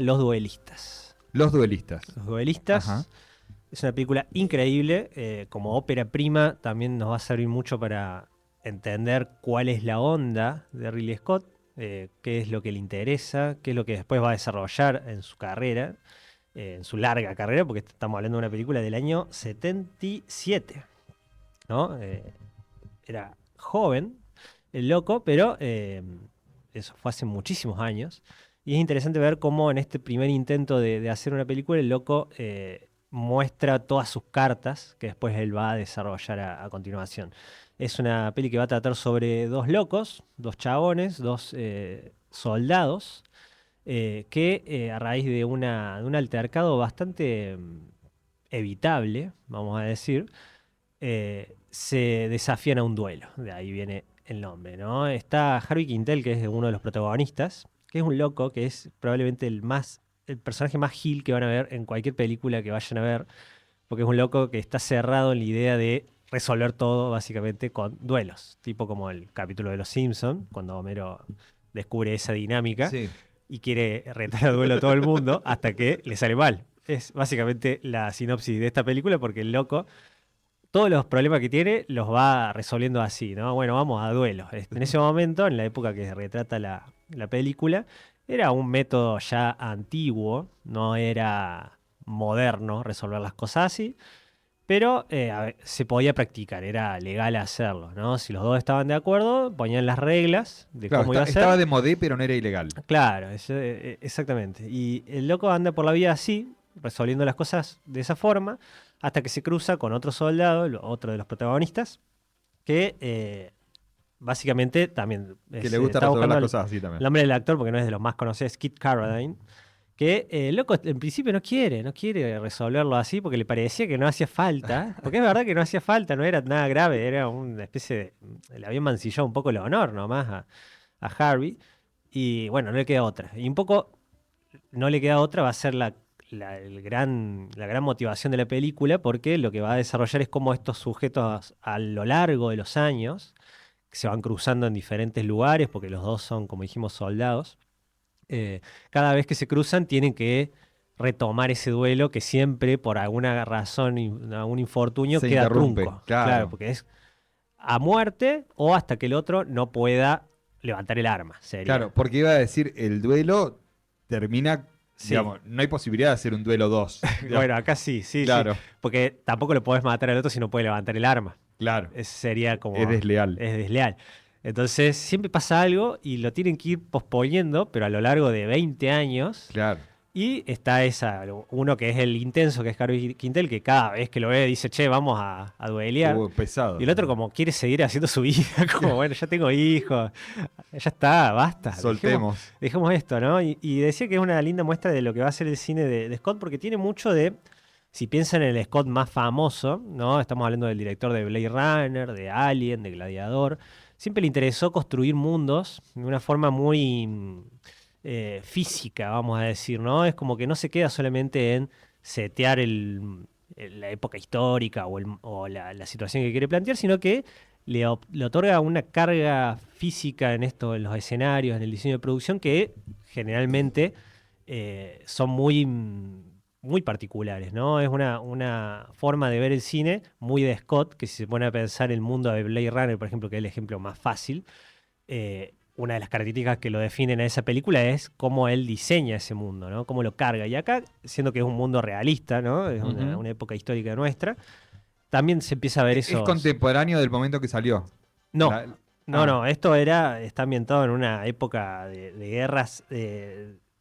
Los Duelistas. Los Duelistas. Los Duelistas. Ajá. Es una película increíble. Como ópera prima también nos va a servir mucho para entender cuál es la onda de Ridley Scott, qué es lo que le interesa, qué es lo que después va a desarrollar en su carrera, en su larga carrera, porque estamos hablando de una película del año 77, ¿no? Era joven, el loco, pero eso fue hace muchísimos años. Y es interesante ver cómo en este primer intento de hacer una película, el loco muestra todas sus cartas que después él va a desarrollar a continuación. Es una peli que va a tratar sobre dos locos, dos chabones, dos soldados, que a raíz de un altercado bastante evitable, vamos a decir, se desafían a un duelo. De ahí viene el nombre, ¿no? Está Harvey Keitel, que es uno de los protagonistas, que es un loco, que es probablemente el personaje más gil que van a ver en cualquier película que vayan a ver, porque es un loco que está cerrado en la idea de resolver todo básicamente con duelos, tipo como el capítulo de Los Simpson, cuando Homero descubre esa dinámica Sí. y quiere retar a duelo a todo el mundo hasta que le sale mal. Es básicamente la sinopsis de esta película, porque el loco todos los problemas que tiene los va resolviendo así, ¿no? Bueno, vamos a duelos. En ese momento, en la época que retrata la película, era un método ya antiguo, no era moderno resolver las cosas así, pero se podía practicar, era legal hacerlo, ¿no? Si los dos estaban de acuerdo, ponían las reglas de Claro, cómo iba a ser. estaba de modé, pero no era ilegal. Claro, exactamente. Y el loco anda por la vida así, resolviendo las cosas de esa forma, hasta que se cruza con otro soldado, otro de los protagonistas, que básicamente también Que le gusta está resolver buscando las el cosas así también. nombre del actor, porque no es de los más conocidos, Kit Carradine, que el loco en principio no quiere resolverlo así porque le parecía que no hacía falta, porque es verdad que no hacía falta, no era nada grave, era una especie de... Le habían mancillado un poco el honor nomás a Harvey, y bueno, no le queda otra. Y un poco no le queda otra, va a ser la gran motivación de la película, porque lo que va a desarrollar es cómo estos sujetos a lo largo de los años, que se van cruzando en diferentes lugares, porque los dos son, como dijimos, soldados, cada vez que se cruzan tienen que retomar ese duelo que siempre, por alguna razón, algún infortunio, Se queda interrumpe, trunco. Claro, claro. porque es a muerte o hasta que el otro no pueda levantar el arma, sería. Claro, porque iba a decir, el duelo termina, Sí. digamos, no hay posibilidad de hacer un duelo 2. Bueno, acá sí, sí, Claro, sí. Porque tampoco lo podés matar al otro si no puede levantar el arma. claro. Sería como... Es desleal. Es desleal. Entonces siempre pasa algo y lo tienen que ir posponiendo, pero a lo largo de 20 años. Claro. Y está uno que es el intenso, que es Harvey Keitel, que cada vez que lo ve dice, che, vamos a duelear. Pesado. Y el otro como quiere seguir haciendo su vida, como bueno, ya tengo hijos, ya está, basta. Soltemos. Dejemos esto, ¿no? Y decía que es una linda muestra de lo que va a ser el cine de Scott, porque tiene mucho de, si piensan en el Scott más famoso, ¿no? Estamos hablando del director de Blade Runner, de Alien, de Gladiador. Siempre le interesó construir mundos de una forma muy física, vamos a decir, ¿no? Es como que no se queda solamente en setear la época histórica o la situación que quiere plantear, sino que le otorga una carga física en esto, en los escenarios, en el diseño de producción, que generalmente son muy particulares, ¿no? Es una forma de ver el cine muy de Scott, que si se pone a pensar el mundo de Blade Runner, por ejemplo, que es el ejemplo más fácil, una de las características que lo definen a esa película es cómo él diseña ese mundo, ¿no? Cómo lo carga. Y acá, siendo que es un mundo realista, ¿no? Es una época histórica nuestra, también se empieza a ver Es eso. contemporáneo del momento que salió. No, La- no, esto está ambientado en una época de guerras,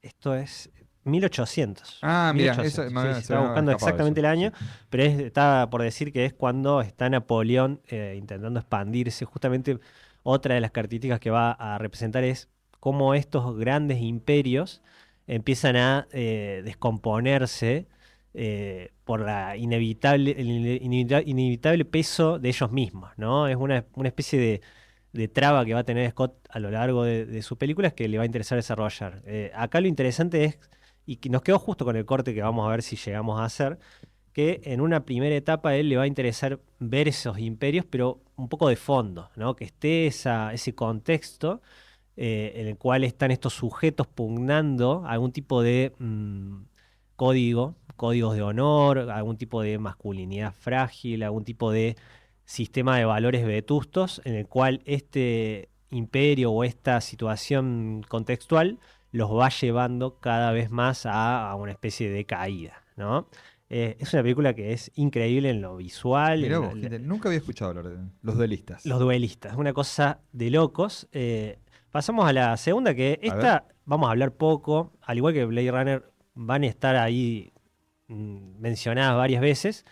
esto es 1800. Ah, mira, 1800. eso Sí, me sí, se estaba me había buscando escapado exactamente eso, el año, sí. pero estaba por decir que es cuando está Napoleón intentando expandirse. Justamente otra de las características que va a representar es cómo estos grandes imperios empiezan a descomponerse por el inevitable peso de ellos mismos, ¿no? Es una especie de traba que va a tener Scott a lo largo de sus películas que le va a interesar desarrollar. Acá lo interesante es, y que nos quedó justo con el corte que vamos a ver si llegamos a hacer, que en una primera etapa a él le va a interesar ver esos imperios, pero un poco de fondo, ¿no? Que esté ese contexto en el cual están estos sujetos pugnando algún tipo de códigos de honor, algún tipo de masculinidad frágil, algún tipo de sistema de valores vetustos, en el cual este imperio o esta situación contextual los va llevando cada vez más a una especie de caída, ¿no? Es una película que es increíble en lo visual, Mirá vos, gente, nunca había escuchado hablar de Los Duelistas. los duelistas, una cosa de locos. Pasamos a la segunda, que A ver. esta vamos a hablar poco, al igual que Blade Runner, van a estar ahí mencionadas varias veces,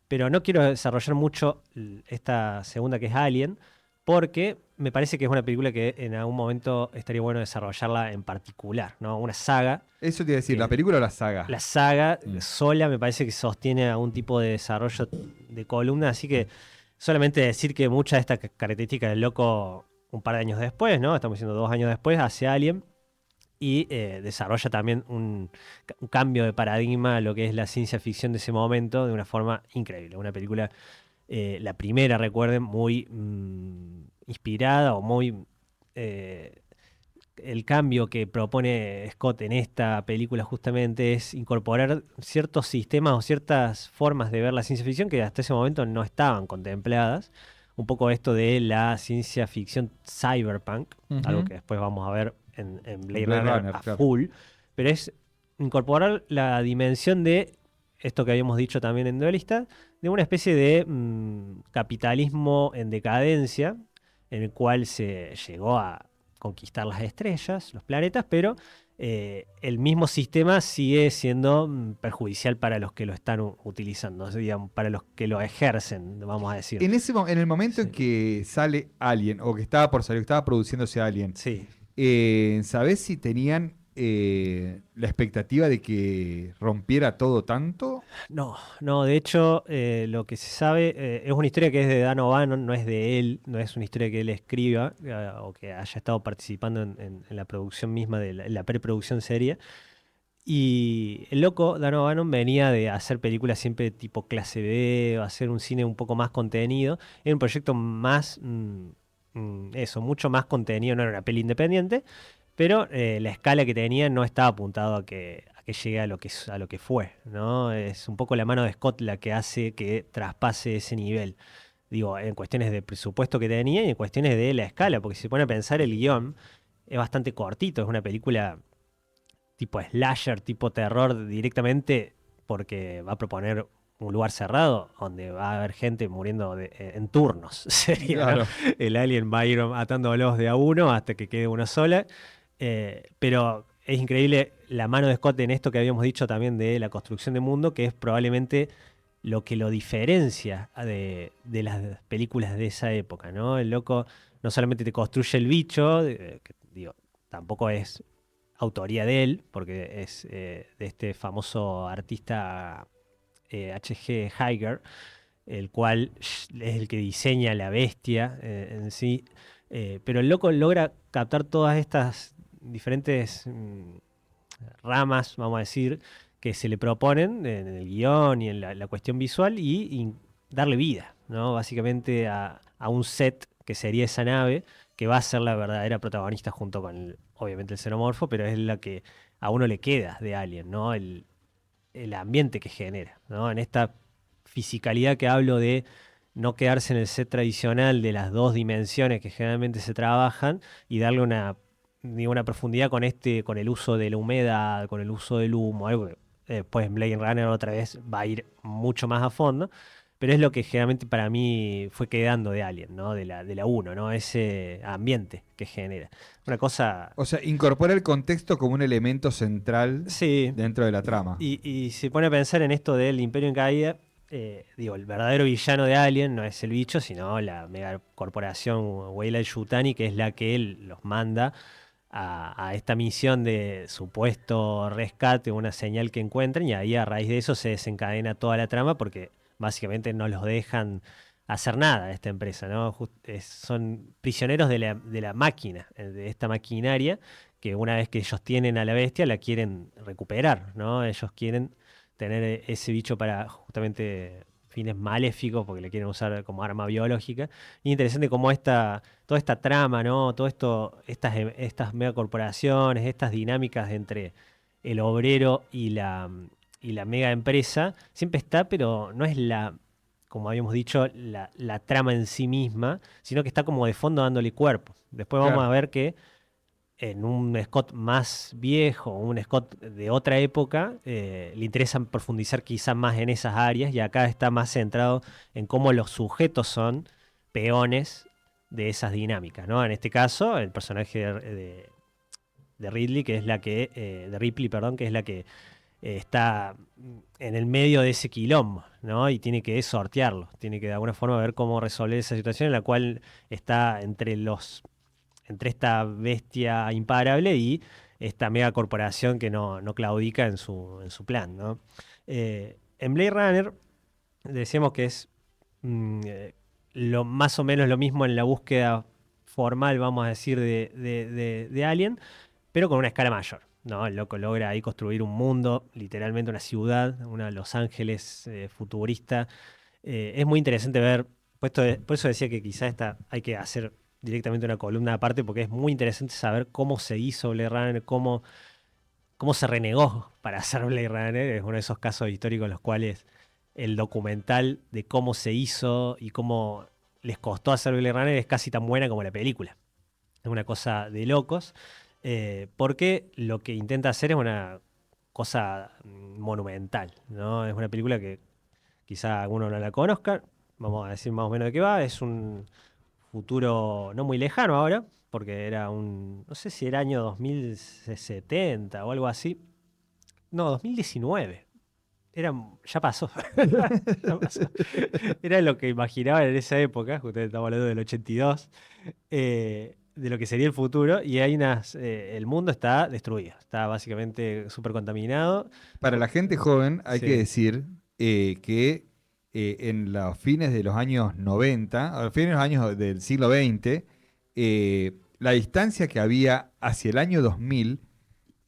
pero no quiero desarrollar mucho esta segunda, que es Alien, porque me parece que es una película que en algún momento estaría bueno desarrollarla en particular, ¿no? Una saga. Eso te iba a decir, ¿la que película o la saga? la saga Mm. sola me parece que sostiene algún tipo de desarrollo de columna, así que solamente decir que muchas de estas características del loco un par de años después, ¿no? Estamos diciendo 2 años después, hace Alien y desarrolla también un cambio de paradigma a lo que es la ciencia ficción de ese momento de una forma increíble. Una película, la primera, recuerden, muy inspirada o muy... el cambio que propone Scott en esta película justamente es incorporar ciertos sistemas o ciertas formas de ver la ciencia ficción que hasta ese momento no estaban contempladas. Un poco esto de la ciencia ficción cyberpunk, algo Ujú. que después vamos a ver en Blade Blade Runner Runner, a claro. full, pero es incorporar la dimensión de esto que habíamos dicho también en Duelista, de una especie de capitalismo en decadencia, en el cual se llegó a conquistar las estrellas, los planetas, pero el mismo sistema sigue siendo perjudicial para los que lo están utilizando, o sea, digamos, para los que lo ejercen, vamos a decir. En el momento en Sí. que sale Alien, o que estaba por salir, que estaba produciéndose Alien, Sí. ¿sabés si tenían la expectativa de que rompiera todo tanto? No, no, de hecho, lo que se sabe es una historia que es de Dan O'Bannon, no es de él, no es una historia que él escriba o que haya estado participando en la producción misma, en la preproducción seria. Y el loco, Dan O'Bannon, venía de hacer películas siempre tipo clase B, o hacer un cine un poco más contenido. Era un proyecto más, eso, mucho más contenido, no era una peli independiente, pero la escala que tenía no estaba apuntado a que llegue a lo que fue, ¿no? Es un poco la mano de Scott la que hace que traspase ese nivel. Digo, en cuestiones de presupuesto que tenía y en cuestiones de la escala, porque si se pone a pensar el guión, es bastante cortito, es una película tipo slasher, tipo terror directamente, porque va a proponer un lugar cerrado donde va a haber gente muriendo en turnos. Sería, ¿no? Claro. El alien va a ir atándolos de a uno hasta que quede uno sola. Pero es increíble la mano de Scott en esto que habíamos dicho también de la construcción de mundo, que es probablemente lo que lo diferencia de las películas de esa época, ¿no? El loco no solamente te construye el bicho, que digo, tampoco es autoría de él, porque es de este famoso artista H.G. Giger, el cual es el que diseña la bestia en sí. Pero el loco logra captar todas estas diferentes ramas, vamos a decir, que se le proponen en el guión y en la cuestión visual y darle vida, ¿no? Básicamente a un set que sería esa nave, que va a ser la verdadera protagonista junto con, obviamente, el xenomorfo, pero es la que a uno le queda de Alien, ¿no? El ambiente que genera, ¿no? En esta fisicalidad que hablo de no quedarse en el set tradicional de las dos dimensiones que generalmente se trabajan y darle digo, una profundidad con el uso de la humedad, con el uso del humo, algo que después en Blade Runner otra vez va a ir mucho más a fondo, pero es lo que generalmente para mí fue quedando de Alien, ¿no? De la uno, ¿no? Ese ambiente que genera. Una cosa, O sea, incorpora el contexto como un elemento central sí, dentro de la trama. y se pone a pensar en esto del Imperio en caída. Digo, el verdadero villano de Alien no es el bicho, sino la megacorporación Weyland-Yutani, que es la que él los manda a esta misión de supuesto rescate, una señal que encuentren, y ahí a raíz de eso se desencadena toda la trama, porque básicamente no los dejan hacer nada de esta empresa, ¿no? Son prisioneros de la máquina, de esta maquinaria, que una vez que ellos tienen a la bestia, la quieren recuperar, ¿no? Ellos quieren tener ese bicho para justamente fines maléficos porque le quieren usar como arma biológica. Y interesante cómo toda esta trama, ¿no? Todo esto, estas megacorporaciones, estas dinámicas entre el obrero y la mega empresa, siempre está, pero no es como habíamos dicho, la trama en sí misma, sino que está como de fondo dándole cuerpo. Después vamos a Claro. ver que en un Scott más viejo, un Scott de otra época, le interesa profundizar quizás más en esas áreas y acá está más centrado en cómo los sujetos son peones de esas dinámicas, ¿no? En este caso, el personaje de Ridley, que es de Ripley, perdón, que es la que está en el medio de ese quilombo, ¿no? Y tiene que sortearlo, tiene que de alguna forma ver cómo resolver esa situación en la cual está entre esta bestia imparable y esta mega corporación que no claudica en su plan, ¿no? En Blade Runner decíamos que es más o menos lo mismo en la búsqueda formal, vamos a decir, de Alien, pero con una escala mayor. ¿No? El loco logra ahí construir un mundo, literalmente una ciudad, una Los Ángeles futurista. Es muy interesante ver, por eso decía que quizá hay que hacer directamente una columna aparte, porque es muy interesante saber cómo se hizo Blade Runner, cómo se renegó para hacer Blade Runner. Es uno de esos casos históricos en los cuales el documental de cómo se hizo y cómo les costó hacer Blade Runner es casi tan buena como la película. Es una cosa de locos, porque lo que intenta hacer es una cosa monumental, ¿no? Es una película que quizá alguno no la conozca, vamos a decir más o menos de qué va. Es un futuro no muy lejano ahora, porque no sé si era año 2070 o algo así. No, 2019. Ya pasó. Ya pasó. Era lo que imaginaba en esa época, ustedes estamos hablando del 82, de lo que sería el futuro, y el mundo está destruido, está básicamente súper contaminado. Para la gente joven hay que Sí, decir que en los fines de los años 90, a los fines de los años del siglo XX, la distancia que había hacia el año 2000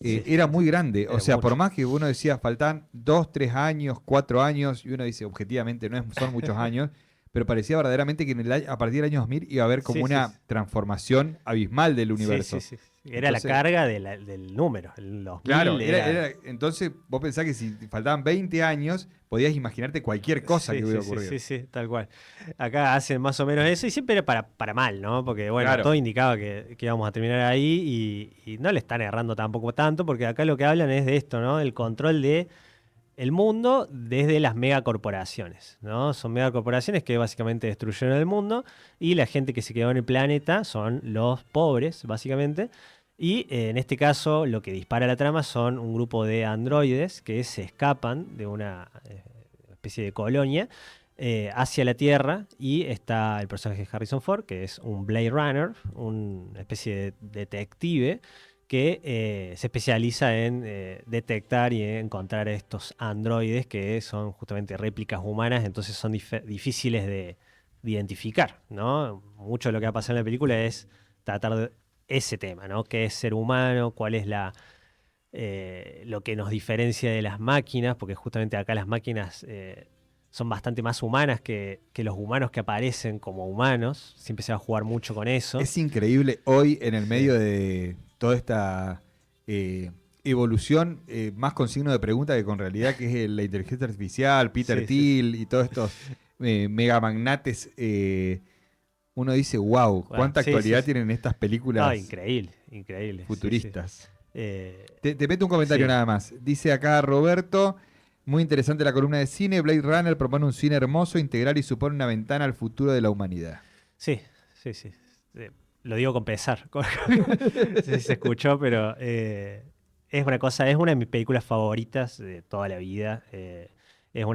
sí, era muy grande. O era sea, por mucho. más que uno decía faltan 2, 3 años, 4 años, y uno dice objetivamente son muchos años, pero parecía verdaderamente que a partir del año 2000 iba a haber como Sí, sí, una transformación abismal del sí, sí, universo. sí. Era la Entonces, carga del número. El claro, 2000 era. entonces vos pensás que si faltaban 20 años, podías imaginarte cualquier cosa Sí, que hubiera sí, sí, ocurrido. sí, sí, tal cual. Acá hacen más o menos eso y siempre era para mal, ¿no? Porque, bueno, Claro. todo indicaba que íbamos a terminar ahí y no le están errando tampoco tanto, porque acá lo que hablan es de esto, ¿no? El control de el mundo desde las megacorporaciones, ¿no? Son megacorporaciones que básicamente destruyeron el mundo y la gente que se quedó en el planeta son los pobres, básicamente. Y en este caso lo que dispara la trama son un grupo de androides que se escapan de una especie de colonia hacia la Tierra y está el personaje de Harrison Ford, que es un Blade Runner, una especie de detective que se especializa en detectar y encontrar estos androides que son justamente réplicas humanas, entonces son difíciles de identificar, ¿no? Mucho de lo que va a pasar en la película es tratar de ese tema, ¿no? ¿Qué es ser humano? ¿Cuál es lo que nos diferencia de las máquinas? Porque justamente acá las máquinas son bastante más humanas que los humanos que aparecen como humanos. Siempre se va a jugar mucho con eso. Es increíble hoy en el Sí, medio de toda esta evolución, más con signo de pregunta que con realidad, que es la inteligencia artificial, Peter sí, sí, sí. Thiel y todos estos mega magnates. Uno dice, wow, Wow, cuánta sí, sí, actualidad sí. tienen estas No, películas increíble, increíble. Sí, sí. futuristas. Eh, Te meto un comentario sí, nada más. Dice acá Roberto, muy interesante la columna de cine. Blade Runner propone un cine hermoso, integral y supone una ventana al futuro de la humanidad. sí, sí, sí. Lo digo con pesar. No sé si se escuchó, pero es una cosa, es una de mis películas favoritas de toda la vida. Es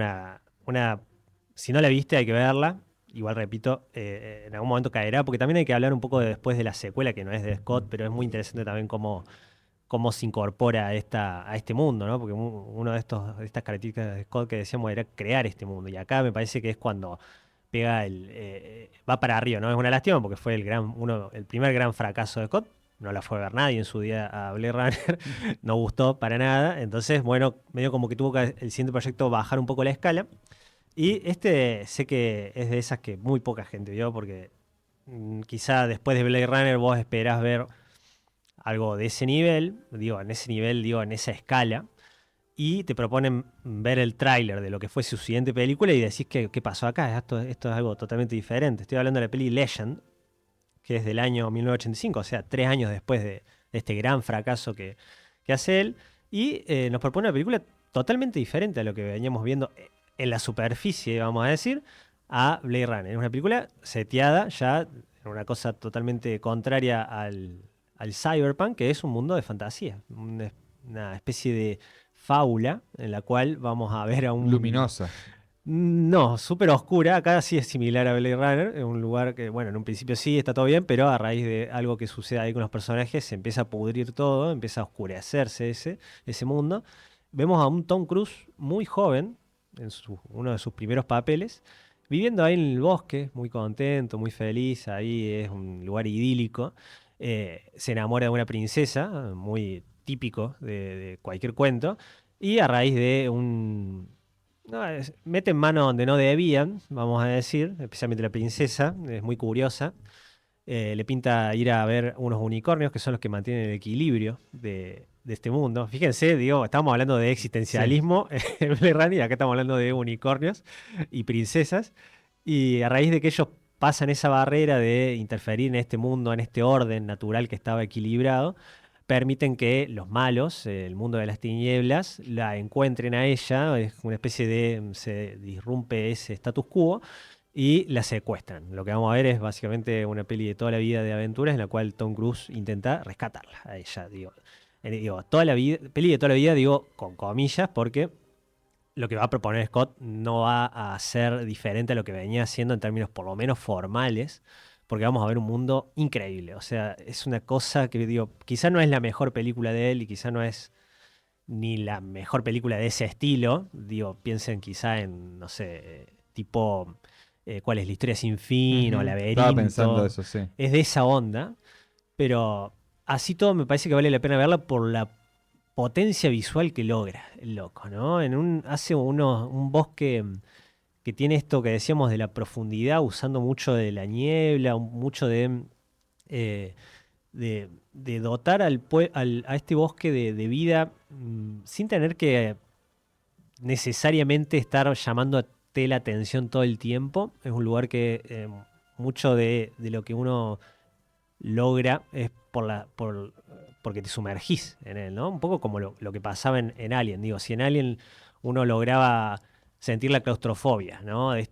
si no la viste, hay que verla. Igual repito, en algún momento caerá, porque también hay que hablar un poco después de la secuela, que no es de Scott, pero es muy interesante también cómo se incorpora a este mundo, ¿no? Porque uno de estas características de Scott que decíamos era crear este mundo. Y acá me parece que es cuando va para arriba, ¿no? Es una lástima porque fue el primer gran fracaso de Scott. No la fue a ver nadie en su día a Blade Runner, no gustó para nada. Entonces, bueno, medio como que tuvo que el siguiente proyecto bajar un poco la escala. Y sé que es de esas que muy poca gente vio, porque quizá después de Blade Runner vos esperás ver algo de ese nivel, digo, en esa escala, y te proponen ver el tráiler de lo que fue su siguiente película y decís que qué pasó acá, esto es algo totalmente diferente. Estoy hablando de la peli Legend, que es del año 1985, o sea, 3 años después de este gran fracaso que hace él, y nos propone una película totalmente diferente a lo que veníamos viendo en la superficie, vamos a decir, a Blade Runner. Es una película seteada ya en una cosa totalmente contraria al cyberpunk, que es un mundo de fantasía, una especie de fábula en la cual vamos a ver a un... Luminosa. No, súper oscura. Acá sí es similar a Blade Runner. Es un lugar que, bueno, en un principio sí está todo bien, pero a raíz de algo que sucede ahí con los personajes se empieza a pudrir todo, empieza a oscurecerse ese mundo. Vemos a un Tom Cruise muy joven, en uno de sus primeros papeles, viviendo ahí en el bosque, muy contento, muy feliz. Ahí es un lugar idílico. Se enamora de una princesa, muy típico de cualquier cuento. Y a raíz de no, meten mano donde no debían, vamos a decir, especialmente la princesa, es muy curiosa. Le pinta ir a ver unos unicornios que son los que mantienen el equilibrio de este mundo. Fíjense, digo, estamos hablando de Sí. existencialismo en Blade Runner y acá estamos hablando de unicornios y princesas. Y a raíz de que ellos pasan esa barrera de interferir en este mundo, en este orden natural que estaba equilibrado, permiten que los malos, el mundo de las tinieblas, la encuentren a ella, es una especie de, se disrumpe ese status quo y la secuestran. Lo que vamos a ver es básicamente una peli de toda la vida de aventuras en la cual Tom Cruise intenta rescatarla a ella, digo. Toda la vida, peli de toda la vida, digo, con comillas, porque lo que va a proponer Scott no va a ser diferente a lo que venía haciendo en términos por lo menos formales, porque vamos a ver un mundo increíble. O sea, es una cosa que digo, quizá no es la mejor película de él y quizá no es ni la mejor película de ese estilo. Digo, piensen quizá en, no sé, tipo, ¿cuál es la historia sin fin o Ujú. Estaba pensando Laberinto? eso, sí. Es de esa onda, pero así todo me parece que vale la pena verla por la potencia visual que logra el loco, ¿no? Hace un bosque que tiene esto que decíamos de la profundidad, usando mucho de la niebla, mucho eh, de dotar a este bosque de vida sin tener que necesariamente estar llamándote la atención todo el tiempo. Es un lugar que mucho de lo que uno logra es porque te sumergís en él, ¿no? Un poco como lo que pasaba en Alien. Digo, si en Alien uno lograba sentir la claustrofobia, ¿no? En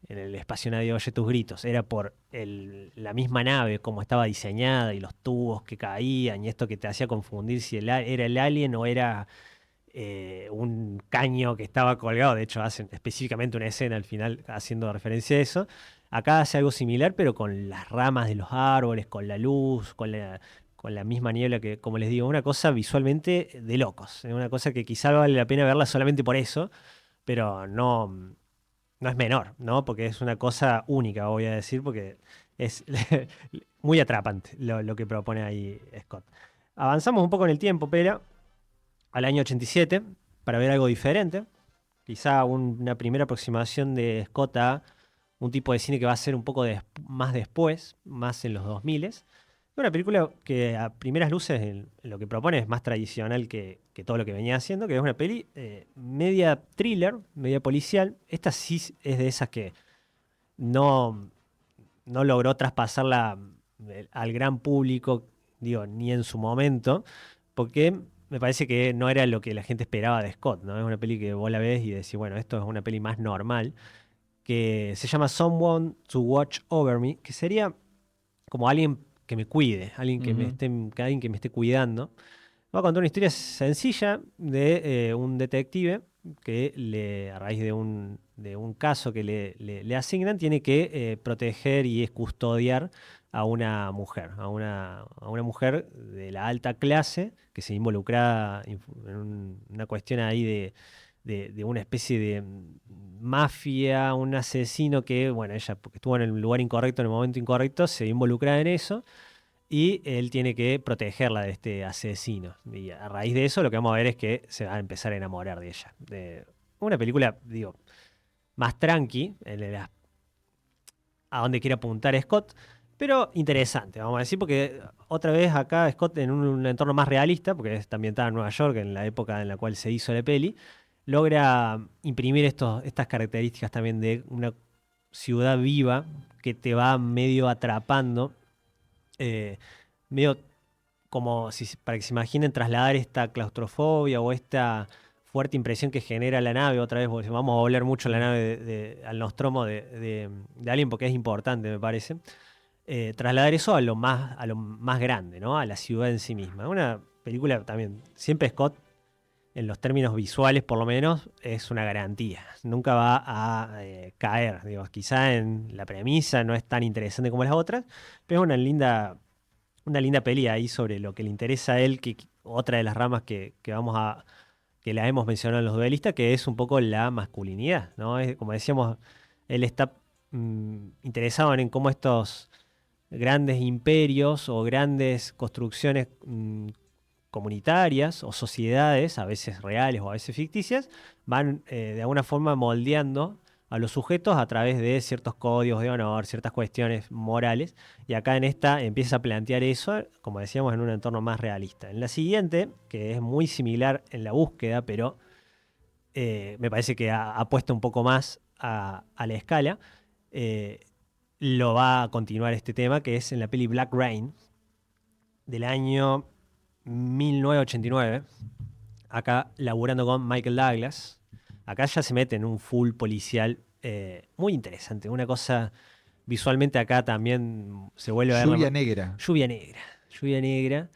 el espacio nadie oye tus gritos. Era por la misma nave, como estaba diseñada y los tubos que caían y esto que te hacía confundir si era el alien o era un caño que estaba colgado. De hecho, hacen específicamente una escena al final haciendo referencia a eso. Acá hace algo similar, pero con las ramas de los árboles, con la luz, con la misma niebla que, como les digo, una cosa visualmente de locos. Es una cosa que quizá vale la pena verla solamente por eso, pero no es menor, ¿no? Porque es una cosa única, voy a decir, porque es muy atrapante lo que propone ahí Scott. Avanzamos un poco en el tiempo, pero al año 87 para ver algo diferente. Quizá una primera aproximación de Scott a un tipo de cine que va a ser un poco más después, más en los 2000. Es una película que a primeras luces en lo que propone es más tradicional que todo lo que venía haciendo, que es una peli media thriller, media policial. Esta sí es de esas que no, no logró traspasarla al gran público, digo, ni en su momento, porque me parece que no era lo que la gente esperaba de Scott, ¿no? Es una peli que vos la ves y decís, bueno, esto es una peli más normal, que se llama Someone to Watch Over Me, que sería como alguien que me cuide, Ujú. alguien que me esté cuidando. Voy a contar una historia sencilla de un detective que a raíz de un caso que le asignan, tiene que proteger y es custodiar a una mujer, a una mujer de la alta clase que se involucra en una cuestión ahí de una especie de mafia, un asesino que, bueno, ella, porque estuvo en el lugar incorrecto, en el momento incorrecto, se involucra en eso y él tiene que protegerla de este asesino. Y a raíz de eso lo que vamos a ver es que se va a empezar a enamorar de ella. De una película, digo, más tranqui, a donde quiere apuntar Scott, pero interesante, vamos a decir, porque otra vez acá Scott en un entorno más realista, porque está ambientada en Nueva York, en la época en la cual se hizo la peli, logra imprimir estas características también de una ciudad viva que te va medio atrapando, medio como para que se imaginen trasladar esta claustrofobia o esta fuerte impresión que genera la nave. Otra vez vamos a volver mucho a la nave al Nostromo de Alien porque es importante, me parece. Trasladar eso a lo más grande, ¿no? A la ciudad en sí misma. Una película también, siempre Scott, en los términos visuales por lo menos, es una garantía. Nunca va a caer. Digo, quizá en la premisa no es tan interesante como las otras, pero es una linda peli ahí sobre lo que le interesa a él, que otra de las ramas que la hemos mencionado en los duelistas, que es un poco la masculinidad, ¿no? Como decíamos, él está interesado en cómo estos grandes imperios o grandes construcciones comunitarias o sociedades, a veces reales o a veces ficticias, van de alguna forma moldeando a los sujetos a través de ciertos códigos de honor, ciertas cuestiones morales, y acá en esta empieza a plantear eso, como decíamos, en un entorno más realista. En la siguiente, que es muy similar en la búsqueda, pero me parece que apuesta un poco más a la escala, lo va a continuar este tema, que es en la peli Black Rain, del año 1989, acá laburando con Michael Douglas. Acá ya se mete en un full policial muy interesante, una cosa visualmente acá también se vuelve a ver. Lluvia negra. Lluvia negra.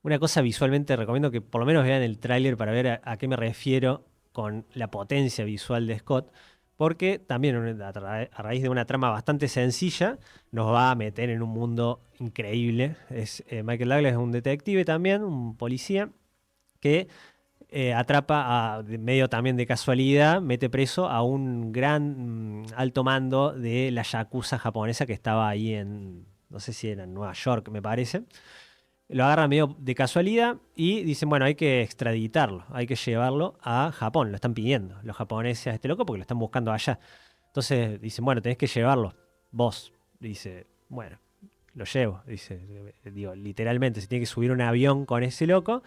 Una cosa visualmente recomiendo que por lo menos vean el tráiler para ver a qué me refiero con la potencia visual de Scott, porque también a raíz de una trama bastante sencilla nos va a meter en un mundo increíble. Michael Douglas es un detective también, un policía, que atrapa medio también de casualidad, mete preso a un gran alto mando de la yakuza japonesa que estaba ahí no sé si era en Nueva York, me parece. Lo agarran medio de casualidad y dicen, bueno, hay que extraditarlo, hay que llevarlo a Japón, lo están pidiendo los japoneses a este loco porque lo están buscando allá. Entonces dicen, bueno, tenés que llevarlo, vos. Dice, bueno, lo llevo, dice, digo, literalmente, se tiene que subir un avión con ese loco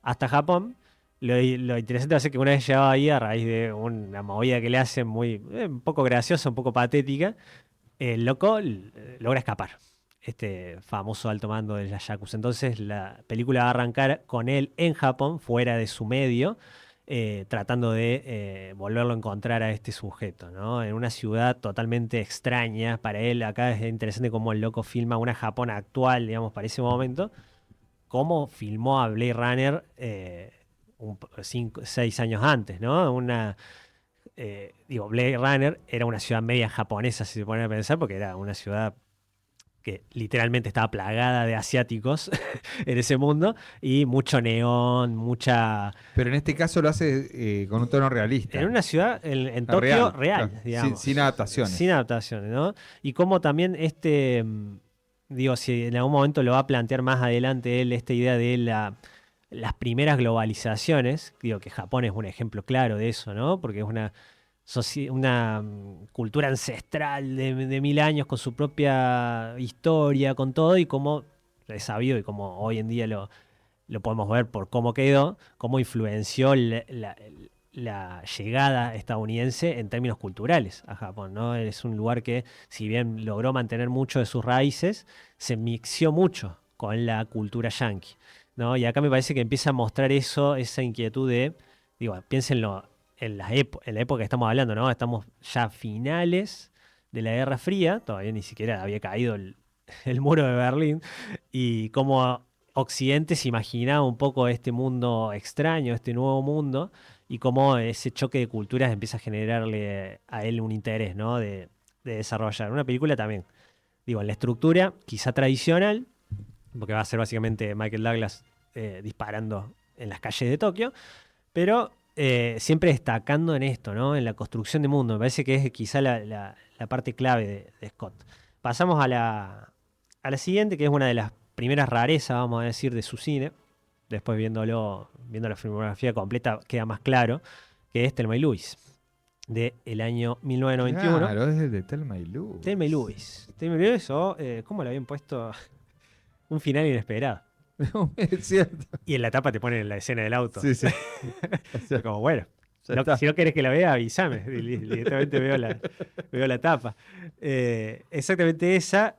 hasta Japón. Lo interesante va a ser que una vez llegado ahí, a raíz de una movida que le hacen muy, un poco graciosa, un poco patética, el loco logra escapar. Este famoso alto mando de la Yakuza. Entonces la película va a arrancar con él en Japón, fuera de su medio, tratando de volverlo a encontrar a este sujeto, ¿no? En una ciudad totalmente extraña para él. Acá es interesante cómo el loco filma una Japón actual, digamos, para ese momento. Cómo filmó a Blade Runner 6 años antes, ¿no? Blade Runner era una ciudad media japonesa, si se pone a pensar, porque era una ciudad que literalmente estaba plagada de asiáticos en ese mundo, y mucho neón, mucha... Pero en este caso lo hace con un tono realista. En una ciudad, en Tokio, real, claro, digamos. sin adaptaciones. Sin adaptaciones, ¿no? Y como también si en algún momento lo va a plantear más adelante él, esta idea de las primeras globalizaciones, digo que Japón es un ejemplo claro de eso, ¿no? Porque es una cultura ancestral de 1000 años con su propia historia, con todo, y como es sabido y como hoy en día lo podemos ver por cómo quedó, cómo influenció la llegada estadounidense en términos culturales a Japón, ¿no? Es un lugar que, si bien logró mantener mucho de sus raíces, se mixió mucho con la cultura yanqui, ¿no? Y acá me parece que empieza a mostrar esa inquietud piénsenlo en la época que estamos hablando, ¿no? Estamos ya a finales de la Guerra Fría, todavía ni siquiera había caído el muro de Berlín, y cómo Occidente se imaginaba un poco este mundo extraño, este nuevo mundo, y cómo ese choque de culturas empieza a generarle a él un interés, ¿no? De desarrollar. Una película también, en la estructura, quizá tradicional, porque va a ser básicamente Michael Douglas disparando en las calles de Tokio, pero siempre destacando en esto, ¿no? En la construcción de mundo. Me parece que es quizá la parte clave de Scott. Pasamos a la siguiente, que es una de las primeras rarezas, vamos a decir, de su cine. Después viendo la filmografía completa queda más claro, que es Thelma y Louise. del año 1991. Claro, es el de Thelma y Louise. Thelma y Louise. Thelma y Louise, o ¿cómo le habían puesto? Un final inesperado. No, es cierto. Y en la tapa te ponen la escena del auto. Sí, sí. O sea, Como, bueno, ya está. si no querés que la vea, avísame. Directamente veo la tapa. Exactamente esa.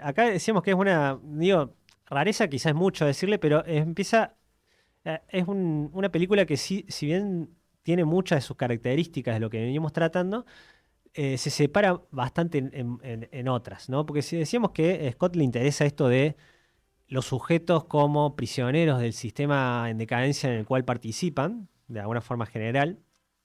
Acá decíamos que es una, digo, rareza quizás es mucho decirle, pero empieza, una película que sí, si bien tiene muchas de sus características de lo que venimos tratando, se separa bastante en otras, ¿no? Porque si decíamos que a Scott le interesa esto de los sujetos como prisioneros del sistema en decadencia en el cual participan, de alguna forma general.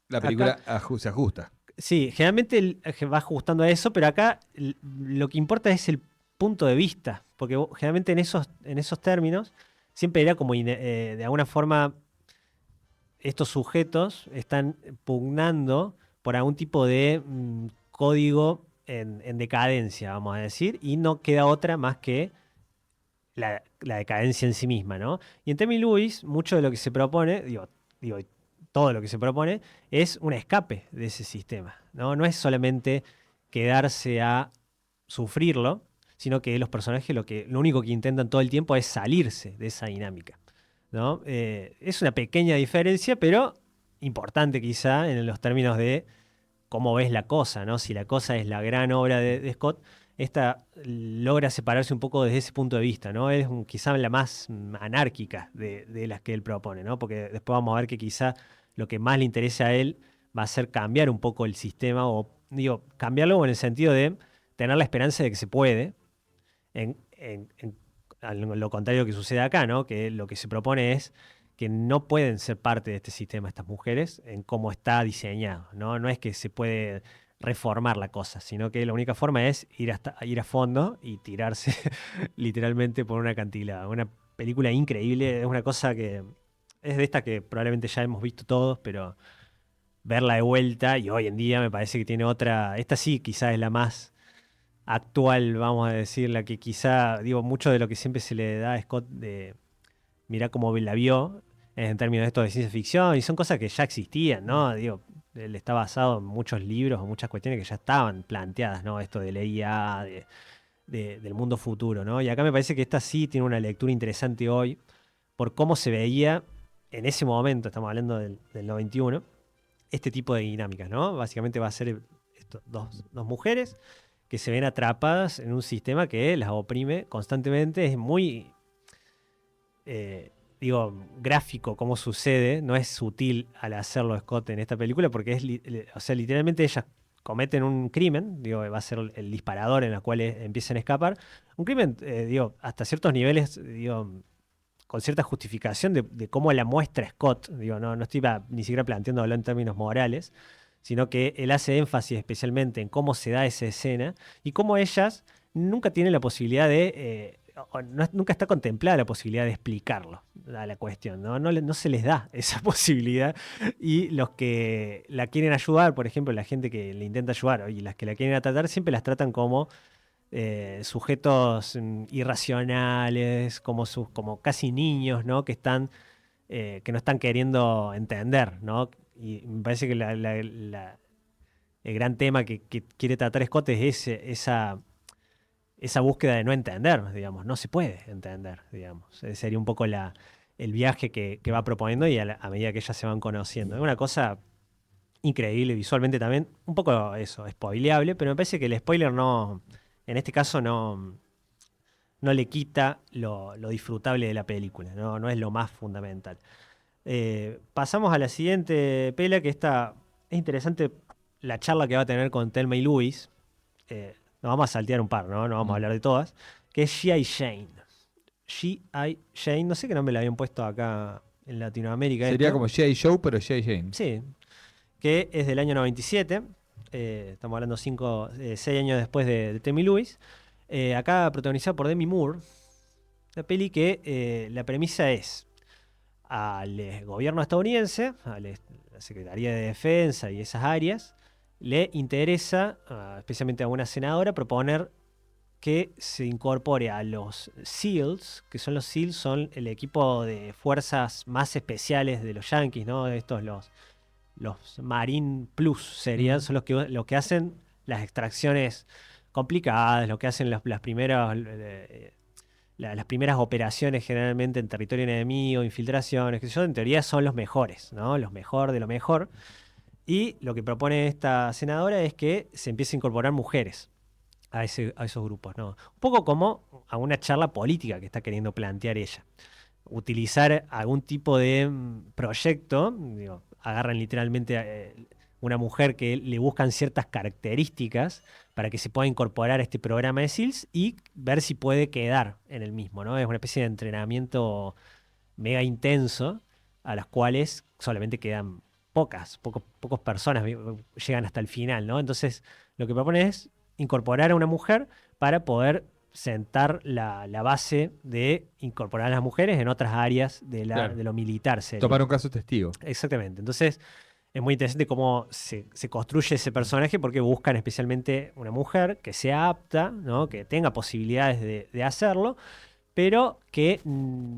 La Acá, película se ajusta. sí, generalmente va ajustando a eso, pero acá lo que importa es el punto de vista, porque generalmente en esos términos siempre era como de alguna forma estos sujetos están pugnando por algún tipo de código en decadencia, vamos a decir, y no queda otra más que la decadencia en sí misma, ¿no? Y en Thelma y Louise, mucho de lo que se propone, digo, todo lo que se propone, es un escape de ese sistema, ¿no? No es solamente quedarse a sufrirlo, sino que los personajes lo único que intentan todo el tiempo es salirse de esa dinámica, ¿no? Es una pequeña diferencia, pero importante quizá en los términos de cómo ves la cosa, ¿no? Si la cosa es la gran obra de Scott, esta logra separarse un poco desde ese punto de vista, ¿no? Es quizá la más anárquica de las que él propone, ¿no? Porque después vamos a ver que quizá lo que más le interesa a él va a ser cambiar un poco el sistema, o digo, cambiarlo en el sentido de tener la esperanza de que se puede, a lo contrario que sucede acá, ¿no? Que lo que se propone es que no pueden ser parte de este sistema estas mujeres en cómo está diseñado, ¿no? No es que se puede reformar la cosa, sino que la única forma es ir a fondo y tirarse literalmente por una acantilado. Una película increíble, es una cosa que es de esta que probablemente ya hemos visto todos, pero verla de vuelta y hoy en día me parece que tiene otra, esta sí quizás es la más actual, vamos a decir, la que quizá, digo, mucho de lo que siempre se le da a Scott de mirá cómo la vio en términos de esto de ciencia ficción, y son cosas que ya existían, ¿no? Digo, él está basado en muchos libros o muchas cuestiones que ya estaban planteadas, ¿no? Esto de la IA, del mundo futuro, ¿no? Y acá me parece que esta sí tiene una lectura interesante hoy por cómo se veía en ese momento, estamos hablando del 91, este tipo de dinámicas, ¿no? Básicamente va a ser esto, dos mujeres que se ven atrapadas en un sistema que las oprime constantemente, es muy digo, gráfico cómo sucede, no es sutil al hacerlo Scott en esta película, porque o sea, literalmente ellas cometen un crimen, digo, va a ser el disparador en el cual empiezan a escapar. Un crimen, digo, hasta ciertos niveles, digo, con cierta justificación de cómo la muestra Scott, digo, no estoy ni siquiera planteándolo en términos morales, sino que él hace énfasis especialmente en cómo se da esa escena y cómo ellas nunca tienen la posibilidad nunca está contemplada la posibilidad de explicarlo a la cuestión, ¿no? No se les da esa posibilidad y los que la quieren ayudar, por ejemplo, la gente que le intenta ayudar y las que la quieren tratar, siempre las tratan como sujetos irracionales, como casi niños, ¿no? Que no están queriendo entender, ¿no? Y me parece que el gran tema que quiere tratar Scott es esa búsqueda de no entender, digamos, no se puede entender, digamos. Sería un poco el viaje que va proponiendo y a medida que ellas se van conociendo. Es una cosa increíble visualmente también, un poco eso, spoileable, pero me parece que el spoiler no, en este caso no le quita lo disfrutable de la película, no es lo más fundamental. Pasamos a la siguiente pela, que esta es interesante la charla que va a tener con Thelma y Louise. Nos vamos a saltear un par, ¿no? No vamos a hablar de todas. Que es G.I. Jane. G.I. Jane, no sé qué nombre le habían puesto acá en Latinoamérica. Sería como G.I. Joe, pero G.I. Jane. Sí, que es del año 97. Estamos hablando 6 años después de Thelma y Louise. Acá protagonizada por Demi Moore. La peli que la premisa es al gobierno estadounidense, a la Secretaría de Defensa y esas áreas, le interesa, especialmente a una senadora, proponer que se incorpore a los SEALs, que son los SEALs, son el equipo de fuerzas más especiales de los Yankees, ¿no? Estos los los Marine Plus serían, son los que hacen las extracciones complicadas, lo que hacen las primeras las primeras operaciones generalmente en territorio enemigo, infiltraciones, que yo, en teoría son los mejores, ¿no? Los mejor de lo mejor. Y lo que propone esta senadora es que se empiece a incorporar mujeres a esos grupos, ¿no? Un poco como a una charla política que está queriendo plantear ella. Utilizar algún tipo de proyecto, digo, agarran literalmente una mujer que le buscan ciertas características para que se pueda incorporar a este programa de SEALs y ver si puede quedar en el mismo, ¿no? Es una especie de entrenamiento mega intenso a las cuales solamente quedan pocas personas llegan hasta el final, ¿no? Entonces, lo que propone es incorporar a una mujer para poder sentar la base de incorporar a las mujeres en otras áreas Claro. de lo militar sería. Tomar un caso testigo. Exactamente. Entonces, es muy interesante cómo se construye ese personaje porque buscan especialmente una mujer que sea apta, ¿no? Que tenga posibilidades de hacerlo, pero que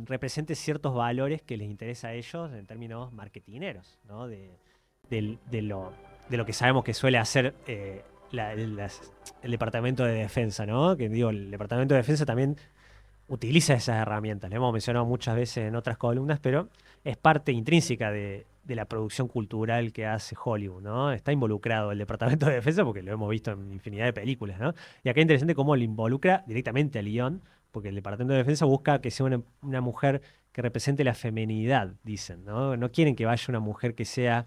represente ciertos valores que les interesa a ellos en términos marketineros, ¿no? De lo que sabemos que suele hacer el Departamento de Defensa, ¿no? Que digo, el Departamento de Defensa también utiliza esas herramientas. Lo hemos mencionado muchas veces en otras columnas, pero es parte intrínseca de la producción cultural que hace Hollywood, ¿no? Está involucrado el Departamento de Defensa porque lo hemos visto en infinidad de películas, ¿no? Y acá es interesante cómo lo involucra directamente al guión, porque el Departamento de Defensa busca que sea una mujer que represente la feminidad, dicen, ¿no? No quieren que vaya una mujer que sea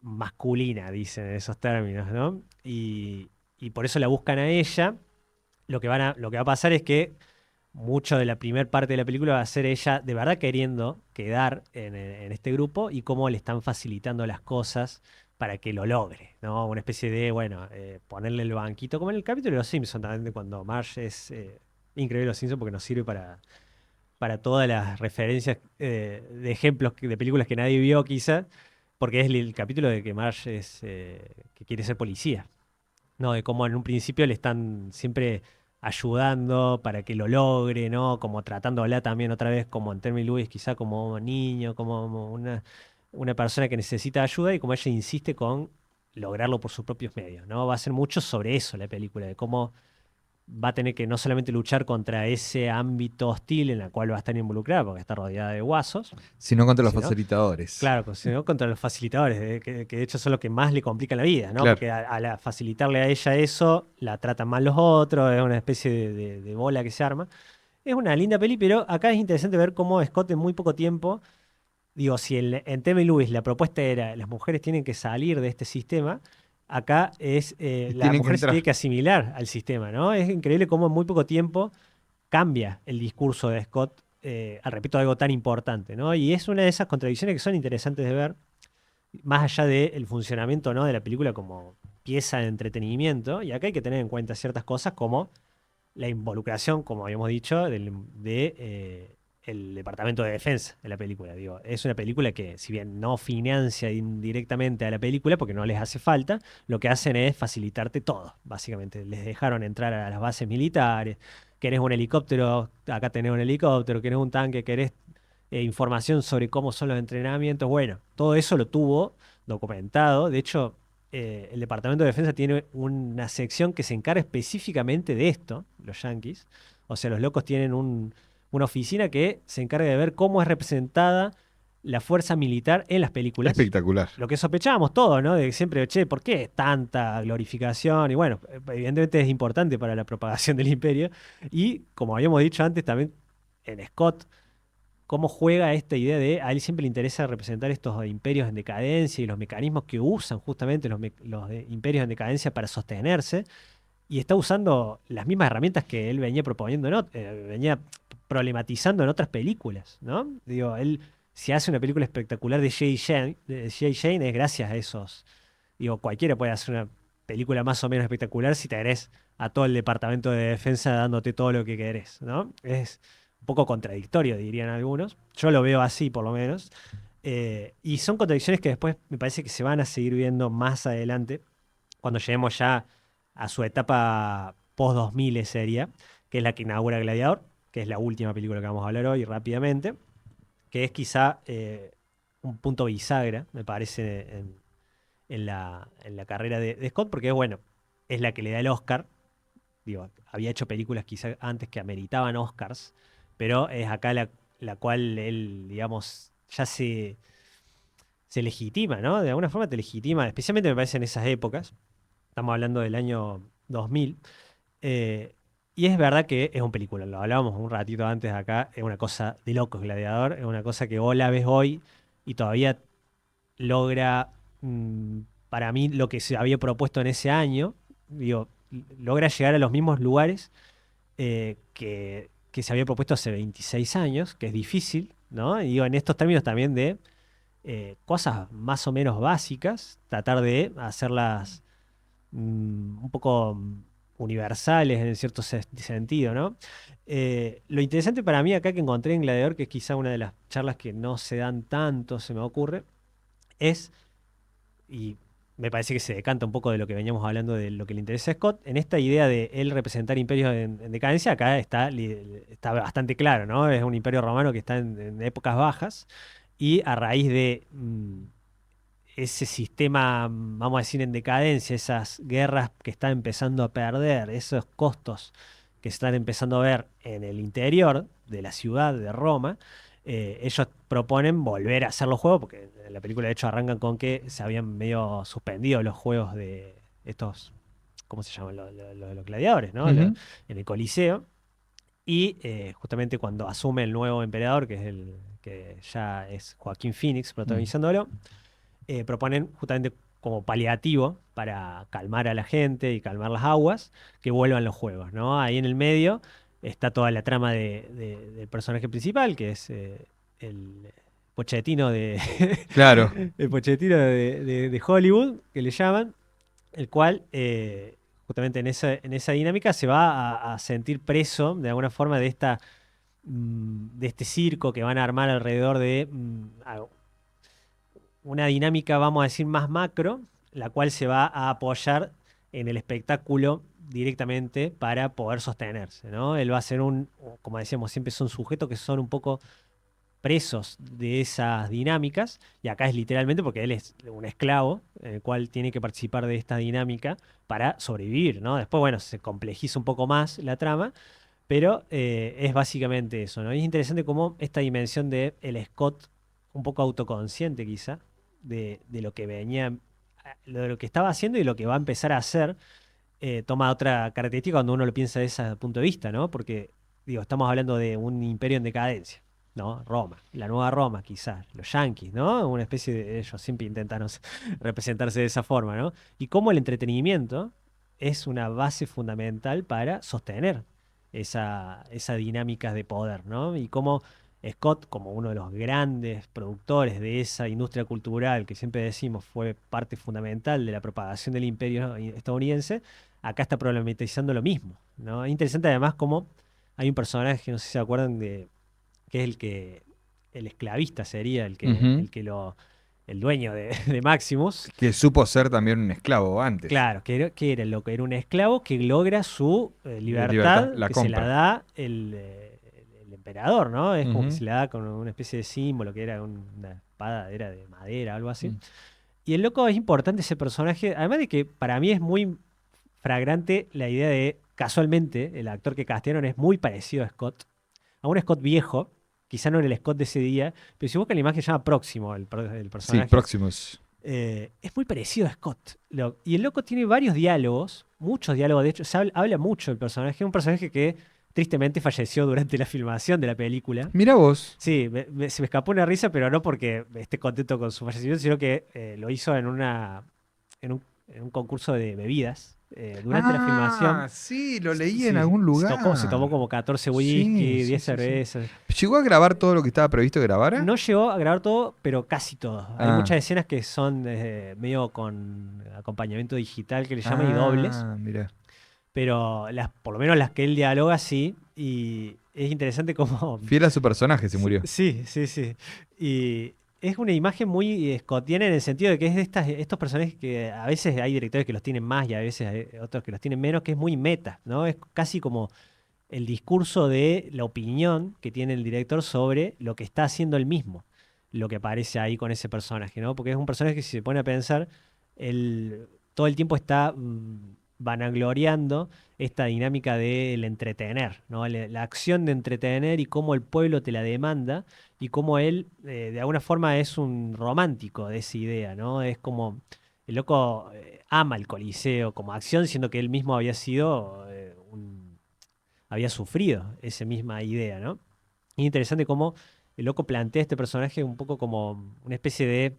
masculina, dicen en esos términos, ¿no? Y por eso la buscan a ella. Lo que va a pasar es que mucho de la primera parte de la película va a ser ella de verdad queriendo quedar en este grupo y cómo le están facilitando las cosas para que lo logre, ¿no? Una especie de, bueno, ponerle el banquito, como en el capítulo de Los Simpsons también, cuando Marge es increíble Los Simpsons porque nos sirve para todas las referencias de ejemplos de películas que nadie vio quizá, porque es el capítulo de que Marge es que quiere ser policía, ¿no? De cómo en un principio le están siempre ayudando para que lo logre, ¿no? Como tratándola también otra vez como en Thelma y Louise, quizá como un niño, como una persona que necesita ayuda y como ella insiste con lograrlo por sus propios medios, ¿no? Va a ser mucho sobre eso la película, de cómo va a tener que no solamente luchar contra ese ámbito hostil en el cual va a estar involucrada, porque está rodeada de guasos, Sino contra los sino facilitadores. claro, sino contra los facilitadores, que de hecho son los que más le complican la vida, ¿no? Claro. Porque a facilitarle a ella eso, la tratan mal los otros, es una especie de bola que se arma. Es una linda peli, pero acá es interesante ver cómo Scott en muy poco tiempo, digo, si en Thelma y Louise la propuesta era las mujeres tienen que salir de este sistema, acá es Y la tienen que mujer se entrar. tiene que asimilar al sistema, ¿no? Es increíble cómo en muy poco tiempo cambia el discurso de Scott al respecto de algo tan importante, ¿no? Y es una de esas contradicciones que son interesantes de ver, más allá del funcionamiento, ¿no? De la película como pieza de entretenimiento, y acá hay que tener en cuenta ciertas cosas como la involucración, como habíamos dicho, el Departamento de Defensa de la película. Digo, es una película que, si bien no financia indirectamente a la película, porque no les hace falta, lo que hacen es facilitarte todo, básicamente. Les dejaron entrar a las bases militares. Querés un helicóptero, acá tenés un helicóptero. Querés un tanque, querés información sobre cómo son los entrenamientos. Bueno, todo eso lo tuvo documentado. De hecho, el Departamento de Defensa tiene una sección que se encarga específicamente de esto, los yanquis. O sea, los locos tienen una oficina que se encarga de ver cómo es representada la fuerza militar en las películas. Espectacular. Lo que sospechábamos todos, ¿no? De que siempre, che, ¿por qué tanta glorificación? Y bueno, evidentemente es importante para la propagación del imperio. Y como habíamos dicho antes, también en Scott, cómo juega esta idea de a él siempre le interesa representar estos imperios en decadencia y los mecanismos que usan justamente los imperios en decadencia para sostenerse, y está usando las mismas herramientas que él venía proponiendo, venía problematizando en otras películas, ¿no? Digo, él si hace una película espectacular de Jay Shane es gracias a esos. Digo, cualquiera puede hacer una película más o menos espectacular si tenés a todo el departamento de defensa dándote todo lo que querés, ¿no? Es un poco contradictorio, dirían algunos. Yo lo veo así, por lo menos. Y son contradicciones que después me parece que se van a seguir viendo más adelante, cuando lleguemos ya a su etapa post-2000 sería, que es la que inaugura Gladiador, que es la última película que vamos a hablar hoy rápidamente, que es quizá un punto bisagra, me parece, en la carrera de Scott, porque bueno, es la que le da el Oscar. Digo, había hecho películas quizá antes que ameritaban Oscars, pero es acá la cual él, digamos, ya se legitima, ¿no? De alguna forma te legitima, especialmente me parece en esas épocas. Estamos hablando del año 2000. eh, y es verdad que es un película, lo hablábamos un ratito antes acá, es una cosa de locos Gladiador, es una cosa que vos la ves hoy y todavía logra, mm, para mí, lo que se había propuesto en ese año, digo, logra llegar a los mismos lugares que se había propuesto hace 26 años, que es difícil, ¿no? Y digo, en estos términos también de cosas más o menos básicas, tratar de hacerlas un poco universales en cierto sentido, ¿no? Lo interesante para mí acá que encontré en Gladiador, que es quizá una de las charlas que no se dan tanto, se me ocurre, es, y me parece que se decanta un poco de lo que veníamos hablando de lo que le interesa a Scott, en esta idea de él representar imperios en decadencia, acá está bastante claro, ¿no? Es un imperio romano que está en épocas bajas y a raíz de ese sistema, vamos a decir, en decadencia, esas guerras que están empezando a perder, esos costos que se están empezando a ver en el interior de la ciudad de Roma, ellos proponen volver a hacer los juegos, porque en la película de hecho arrancan con que se habían medio suspendido los juegos de estos, ¿cómo se llaman? Los gladiadores, ¿no? Ujú. En el Coliseo. Y justamente cuando asume el nuevo emperador, que es el que ya es Joaquín Phoenix Mm. protagonizándolo, proponen justamente como paliativo para calmar a la gente y calmar las aguas, que vuelvan los juegos, ¿no? Ahí en el medio está toda la trama del personaje principal, que es el Pochettino Claro. el Pochettino de Hollywood, que le llaman, el cual justamente en esa dinámica se va a sentir preso de alguna forma de de este circo que van a armar alrededor de una dinámica, vamos a decir, más macro, la cual se va a apoyar en el espectáculo directamente para poder sostenerse, ¿no? Él va a ser como decíamos, siempre son sujetos que son un poco presos de esas dinámicas, y acá es literalmente porque él es un esclavo, el cual tiene que participar de esta dinámica para sobrevivir, ¿no? Después, bueno, se complejiza un poco más la trama, pero es básicamente eso, ¿no? Y es interesante cómo esta dimensión de el Scott, un poco autoconsciente quizá, de lo que venía, de lo que estaba haciendo y lo que va a empezar a hacer, toma otra característica cuando uno lo piensa desde ese punto de vista, ¿no? Porque, digo, estamos hablando de un imperio en decadencia, ¿no? Roma, la nueva Roma, quizás, los yanquis, ¿no? Una especie de, ellos siempre intentan representarse de esa forma, ¿no? Y cómo el entretenimiento es una base fundamental para sostener esa dinámica de poder, ¿no? Y cómo Scott, como uno de los grandes productores de esa industria cultural que siempre decimos fue parte fundamental de la propagación del imperio estadounidense, acá está problematizando lo mismo, ¿no? Es interesante además cómo hay un personaje, no sé si se acuerdan de, que es el esclavista sería, Ujú. el dueño de Maximus. Que supo ser también un esclavo antes. Claro, que era lo que era un esclavo que logra su Libertad, libertad, la que se la compra. da el emperador, ¿no? Es como que Ujú. se la da con una especie de símbolo, que era una espada, era de madera, algo así. Mm. Y el loco es importante ese personaje, además de que para mí es muy fragrante la idea de, casualmente, el actor que castearon es muy parecido a Scott, a un Scott viejo, quizá no en el Scott de ese día, pero si buscan la imagen se llama Próximo el Sí, personaje. próximos. Es muy parecido a Scott. Y el loco tiene varios diálogos, muchos diálogos, de hecho, habla mucho el personaje, es un personaje que tristemente falleció durante la filmación de la película. Mira vos. Sí, se me escapó una risa, pero no porque esté contento con su fallecimiento, sino que lo hizo en un concurso de bebidas. Durante la filmación Ah, sí, lo leí en sí, algún se tomó lugar. como 14 Sí, whisky, sí, 10 sí, sí. cervezas. ¿Llegó a grabar todo lo que estaba previsto que grabara? No llegó a grabar todo, pero casi todo. Hay Ah, muchas escenas que son medio con acompañamiento digital que le llaman y dobles, ah, mira. pero por lo menos las que él dialoga sí. Y es interesante cómo. Fiel a su personaje se Sí, murió. sí, sí, sí. Y es una imagen muy scottiana en el sentido de que es de estos personajes que a veces hay directores que los tienen más y a veces hay otros que los tienen menos, que es muy meta, ¿no? Es casi como el discurso de la opinión que tiene el director sobre lo que está haciendo él mismo, lo que aparece ahí con ese personaje, ¿no? Porque es un personaje que si se pone a pensar, él todo el tiempo está vanagloriando esta dinámica del entretener, ¿no? La acción de entretener y cómo el pueblo te la demanda y cómo él, de alguna forma, es un romántico de esa idea, ¿no? Es como, el loco ama el Coliseo como acción, siendo que él mismo había sido, había sufrido esa misma idea, ¿no? Y interesante cómo el loco plantea este personaje un poco como una especie de,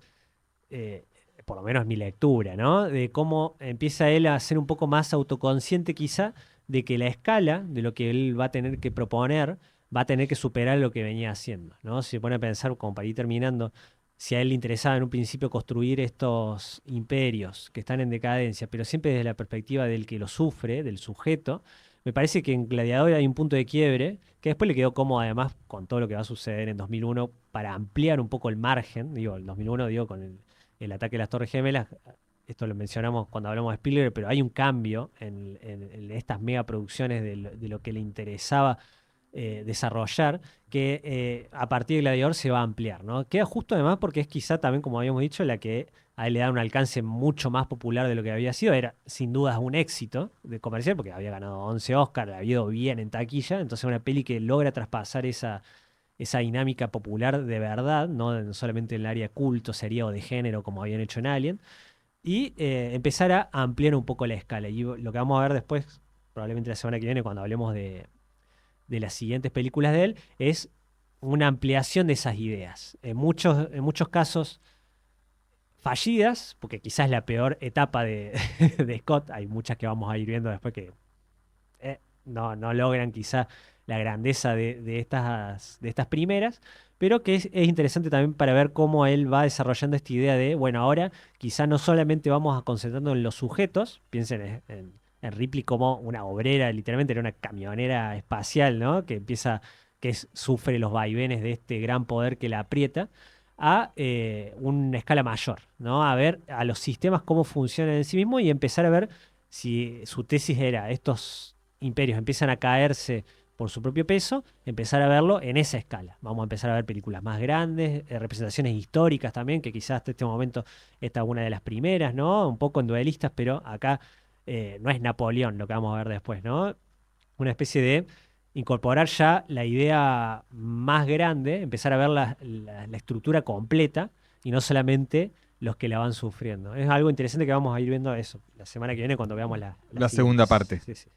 eh, por lo menos mi lectura, ¿no? De cómo empieza él a ser un poco más autoconsciente quizá de que la escala de lo que él va a tener que proponer va a tener que superar lo que venía haciendo, ¿no? Si se pone a pensar, como para ir terminando, si a él le interesaba en un principio construir estos imperios que están en decadencia, pero siempre desde la perspectiva del que lo sufre, del sujeto, me parece que en Gladiador hay un punto de quiebre que después le quedó como además con todo lo que va a suceder en 2001 para ampliar un poco el margen, digo, el 2001 digo con el ataque de las Torres Gemelas, esto lo mencionamos cuando hablamos de Spielberg, pero hay un cambio en estas megaproducciones de lo que le interesaba desarrollar, que a partir de Gladiador se va a ampliar, ¿no? Queda justo además porque es quizá también, como habíamos dicho, la que a él le da un alcance mucho más popular de lo que había sido. Era sin dudas un éxito de comercial porque había ganado 11 Oscars, había ido bien en taquilla, entonces una peli que logra traspasar esa dinámica popular de verdad, no solamente en el área culto, sería o de género como habían hecho en Alien, y empezar a ampliar un poco la escala. Y lo que vamos a ver después, probablemente la semana que viene, cuando hablemos de las siguientes películas de él, es una ampliación de esas ideas. En muchos casos fallidas, porque quizás es la peor etapa de Scott, hay muchas que vamos a ir viendo después que no logran quizá la grandeza de estas primeras, pero que es interesante también para ver cómo él va desarrollando esta idea de, bueno, ahora quizá no solamente vamos a concentrarnos en los sujetos, piensen en Ripley como una obrera, literalmente era una camionera espacial, ¿no? Sufre los vaivenes de este gran poder que la aprieta, a una escala mayor, ¿no? A ver a los sistemas cómo funcionan en sí mismos y empezar a ver si su tesis era estos imperios empiezan a caerse por su propio peso, empezar a verlo en esa escala. Vamos a empezar a ver películas más grandes, representaciones históricas también, que quizás hasta este momento esta es una de las primeras, ¿no? Un poco en duelistas, pero acá no es Napoleón lo que vamos a ver después, ¿no? Una especie de incorporar ya la idea más grande, empezar a ver la estructura completa y no solamente los que la van sufriendo. Es algo interesante que vamos a ir viendo eso la semana que viene cuando veamos las La segunda siguientes. parte. Sí, sí.